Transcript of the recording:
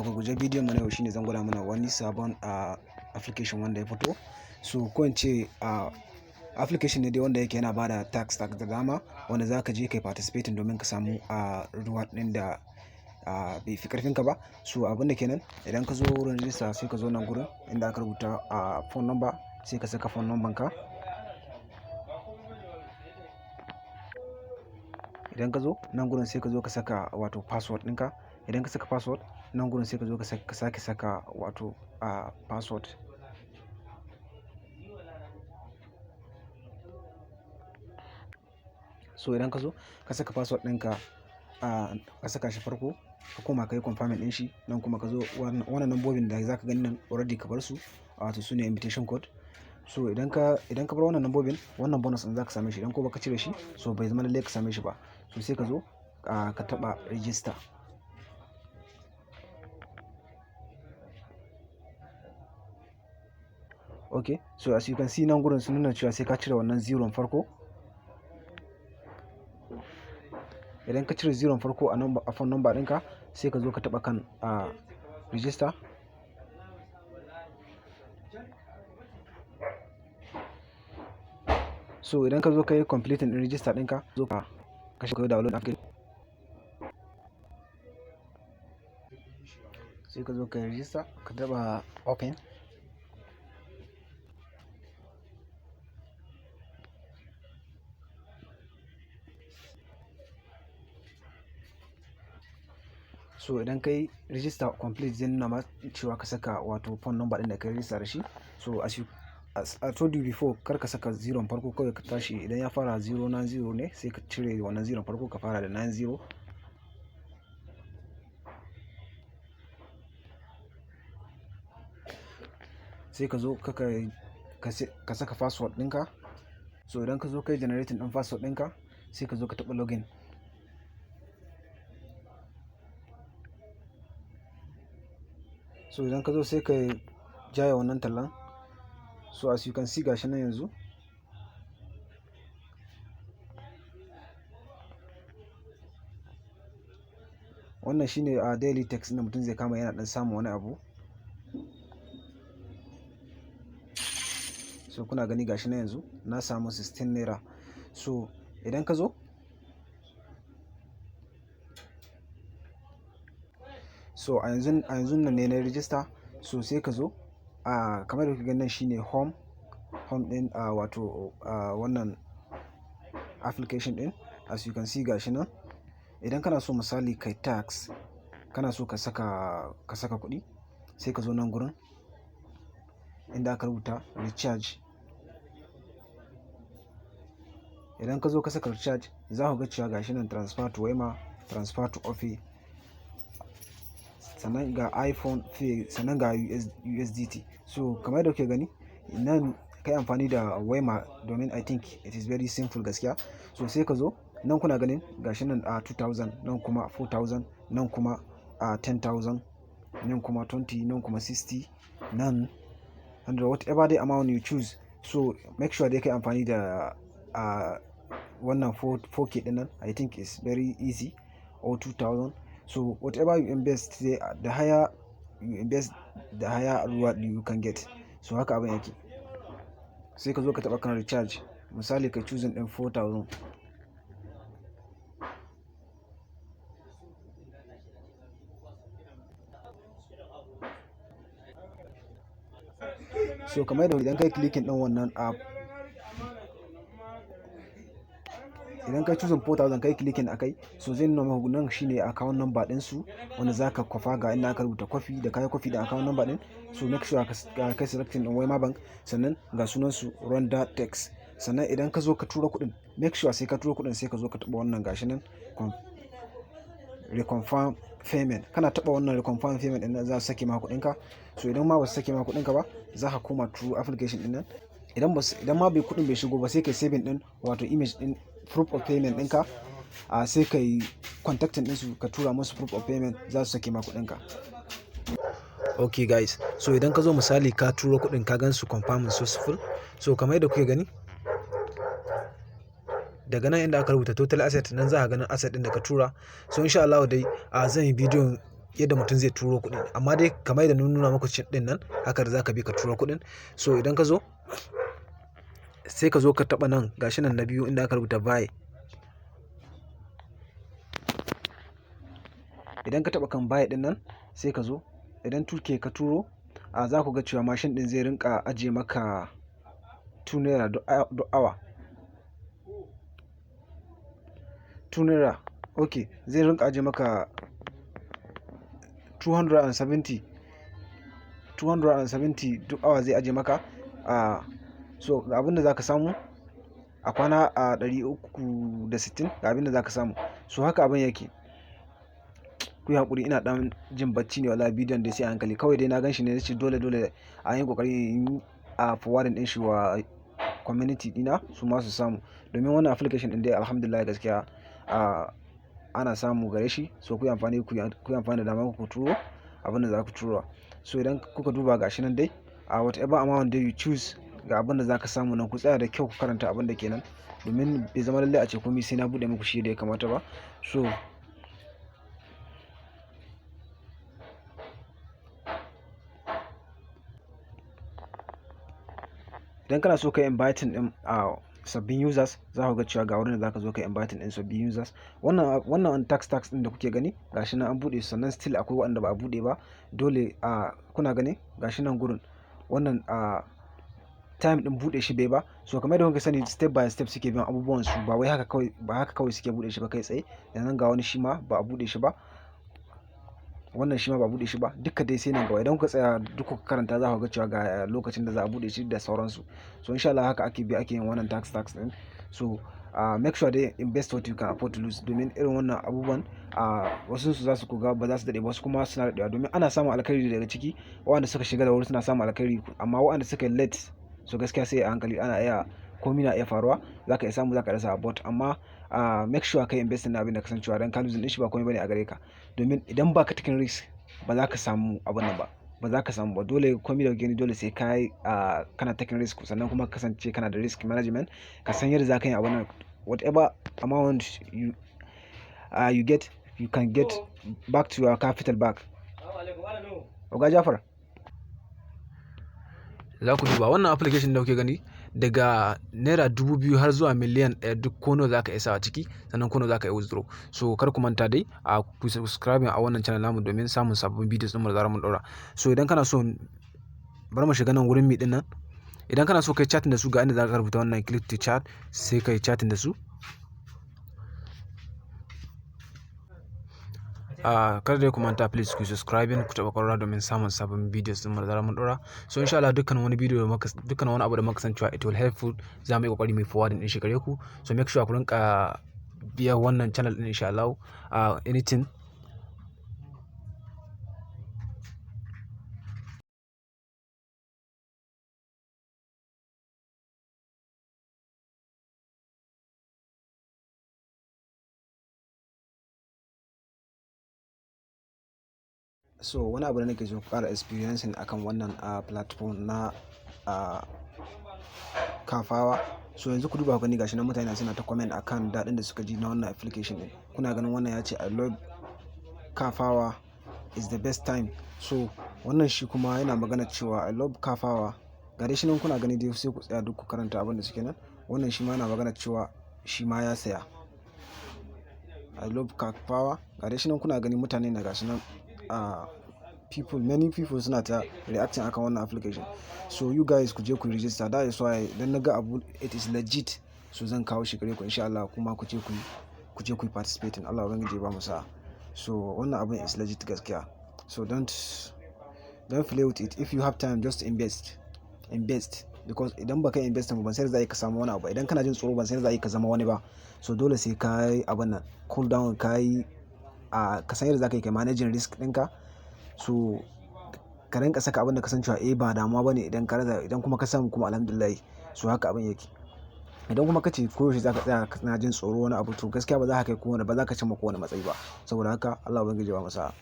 a gurguje bidiyon mu na yau shine zan gwada mana wani sabon application wanda ya fito. So ko in ce application ne dai wanda yake yana bada tax da dama wanda zaka je kai participating domin ka samu reward din da bai fi karfin ka ba. So abin da kenan, idan ka zo wurin register sai ka zo nan gurin inda aka rubuta phone number, sai ka saka phone number ka. Idan ka zo nan gurin sai ka zo ka saka wato password ɗinka. Idan ka saka password nan gurin sai ka zo ka sake saka wato password. So idan ka zo ka saka password ɗinka ka saka shi farko, ka koma ka yi confirming ɗin shi. Nan kuma ka zo wannan nambobin da za ka gani nan already ka bar su, wato su ne invitation code. So idan ka bar wannan nambobin, wannan bonus ɗin za ka same shi. Idan ko baka cire shi, so bai zama lallai ka same shi ba. So sai ka zo ka taɓa register. Okay, so as you can see nan gurin sun nuna cewa sai ka cire wannan zero farko. Idan ka cire zero farko a phone number ɗinka, sai ka zo ka taɓa kan register. So idan ka zo ka yi completing ɗin register ɗinka, zo ka shiga download application. Sai ka zo ka yi register, ka taɓa open. So idan ka yi register complete, zai nuna ma cewa ka saka wato phone number ɗin da ka yi register da shi. So as I told you before, kar ka saka zero farko, kawai ka tashi. Idan ya fara 090 ne, sai ka cire wannan zero farko ka fara da 90. Sai ka zo ka saka password ɗinka. So idan ka zo ka yi generating ɗin password ɗinka, sai ka zo ka taɓa login. So idan ka zo sai ka jaya wannan tallan. So as you can see gashi nan yanzu. Wannan shine daily text da mutum zai kama yana dan samun wani abu. So kuna gani gashi nan yanzu na samu 16 naira. So idan ka zo, so a yanzu nan ne na register. So sai ka zo kamar da kuke ganin shine home din wato wannan application din. As you can see gashi nan. Idan kana so misali kai tax, kana so ka saka kuɗi, sai ka zo nan gurin inda aka rubuta recharge. Idan ka zo ka saka recharge, za ku ga cewa gashi nan transfer to Wema, transfer to Ofe, sannan ga iPhone Pay, sannan ga USDT. So kamar da kuke gani nan, kai amfani da Wema domin I think it is very simple gaskiya. So sai ka zo nan, kuna ganin gashi nan 2000, nan kuma 4000, nan kuma 10,000, nan kuma 20, nan kuma 60, nan 100, whatever the amount you choose. So make sure dai kai amfani da wannan 4K din nan. I think it's very easy, or 2000. So whatever you invest, the higher you invest, the higher reward you can get. So haka abin yake. Sai ka zo ka taɓa kan recharge. Misali ka choosing din 4000. So kamar da idan kai clicking din wannan app, idan kai choosing 4000 kai clicking akai, so zai nuna maka nan shine account number din su wanda zaka kwafa. Ga inda aka rubuta coffee, da kai coffee da account number din. So make sure ka kai selecting din Wema Bank, sannan ga sunan su Ronda Text. Sannan idan ka zo ka tura kuɗin, make sure sai ka tura kuɗin, sai ka zo ka taɓa wannan gashi nan reconfirm payment. Kana taɓa wannan reconfirm payment din, za su sake maka kuɗinka. So idan ma ba su sake maka kuɗinka ba, za ka koma through application din nan. Idan ma kuɗin bai shigo ba, sai kai saving din wato image din proof of payment ɗinka. Sai kai contacting ɗinsu, ka tura musu proof of payment, za su sake maka kuɗinka. Okay guys, so idan ka zo misali ka turo kuɗin, ka gan su confirm successful. So kamar yadda kuke gani, daga nan inda aka rubuta total asset, nan za ka ganin asset din da ka tura. So insha Allah dai zan yi bidiyon yadda mutum zai turo kuɗi, amma dai kamar yadda nuna maka din nan haka da zaka bi ka turo kuɗin. So idan ka zo sai ka zo ka taɓa nan gashi nan na biyu inda aka rubuta buy. Idan ka taɓa kan buy din nan sai ka zo, idan 2k ka turo za ku ga cewa mashin din zai rinka ajiye maka 2 naira duk awa. 2 naira, ok, zai rinka ajiye maka 270 duk awa zai ajiye maka. So ga abin da za ka samu a kwana 360 ga abin da za ka samu. So haka abin yake. Ku yi haƙuri, ina ɗan jin bacci ne wala bidiyon dai sai a hankali. Kawai dai na gan shi ne nace dole a yi ƙoƙari a forwarding ɗin shi wa community ɗina su ma su samu. Domin wannan application ɗin dai alhamdulillah gaskiya ana samu gare shi. So ku yi amfani da damar ku turo abin da za ku turo. So idan kuka duba gashi nan dai whatever amount that you choose ga abin da za ka samu nan, ku tsaya da kyau ku karanta abin da kenan, domin bai zama lallai a ce komai sai na buɗe muku shi da ya kamata ba. So idan kana so ka inviting din sabbin users, za ku ga cewa ga wurin da za ka zo ka inviting din sabbin users. Wannan tax din da kuke gani gashi nan an buɗe, sannan still akwai waɗanda ba a buɗe ba. Dole kuna gani gashi nan gurin wannan time din buɗe shi bai ba. So kamar da kuka sani step by step suke bin abubuwan su, ba haka kawai suke buɗe shi ba kai tsaye. Yanzu ga wani shi ma ba a buɗe shi ba, wannan shi ma ba a buɗe shi ba, duka dai sai nan gaba idan kuka tsaya duk kuka karanta za ku ga cewa ga lokacin da za a buɗe shi da sauransu. So insha Allah haka ake yin wannan tax din. So make sure dai invest what you can afford to lose, domin irin wannan abubuwan wasu su za su kuga ba za su daɗe ba, wasu kuma suna daɗewa, domin ana samun alkhairi daga ciki. Waɗanda suka shiga da wuri suna samun alkhairi, amma waɗanda suka yi late so gaskiya sai a hankali, komai na iya faruwa, za ka iya samu za ka rasa bot. Amma make sure ka invest in abin da kasancewa dan ka lose din shi ba komai bane a gare ka, domin idan ba ka taking risk ba za ka samu abin nan ba. Dole komai da gani dole sai kana taking risk, sannan kuma kasance kana da risk management, ka san yadda za ka yi abin nan. Whatever amount you get, you can get back to your capital back. Oga Jafar, za ku duba wannan application da kuke gani daga naira 2000 har zuwa miliyan 1 duk kono za ka isa a ciki, sannan kono za ka yi withdraw. So kar ku manta dai ku subscribe a wannan channel namu domin samun sabbin videos din mu da zarar mun daura. So idan kana so, bari mu shiga nan wurin mi din nan. Idan kana so kai chatting da su ga inda za ka rubuta wannan click to chat, sai kai chatting da su. Kar dai ku manta please ku subscribe ku taɓa ƙwararra domin samun sabbin videos din mu da zarar mun daura. So insha Allah dukkan wani wani abu da muka san cewa it will helpful, za mu yi ƙoƙari mai forwarding din shi gare ku. So make sure ku rinka biya wannan channel din insha Allah anything. So wani abu da nake so ku ƙara experiencing akan wannan platform na carpower. So yanzu ku duba ku gani gashi nan mutane suna ta comment akan daɗin da suka ji na wannan application din. Kuna ganin wannan ya ce I love carpower, is the best time. So wannan shi kuma yana magana cewa I love carpower. Ga dai shi nan kuna gani dai, sai ku tsaya duk ku karanta abin da suke nan. Wannan shi ma yana magana cewa shi ma ya saya I love carpower. Ga dai shi nan kuna gani mutane na gashi nan many people suna ta reacting akan wannan application. So you guys ku je ku register, that is why dan naga abu it is legit, so zan kawo shi gare ku insha Allah, kuma ku je ku participating. Allah ubangiji ba mu sa'a. So wannan abin is legit gaskiya. So don't play with it. If you have time, just invest, because idan baka invest ban sai zai ka samu wani abu. Idan kana jin tsoro ban sai zai ka zama wani ba. So dole sai ka yi abin nan, cool down, ka san yadda za ka yi kai managing risk ɗinka. So ka rinka saka abin da kasancewa ba damuwa bane idan kuma ka samu kuma alhamdulillah. So haka abin yake. Idan kuma kace koyaushe za ka tsaya kana jin tsoro wani abu, to gaskiya ba za ka kai kowane, ba za ka cimma kowane matsayi ba. Saboda haka Allah ubangiji ba mu sa'a.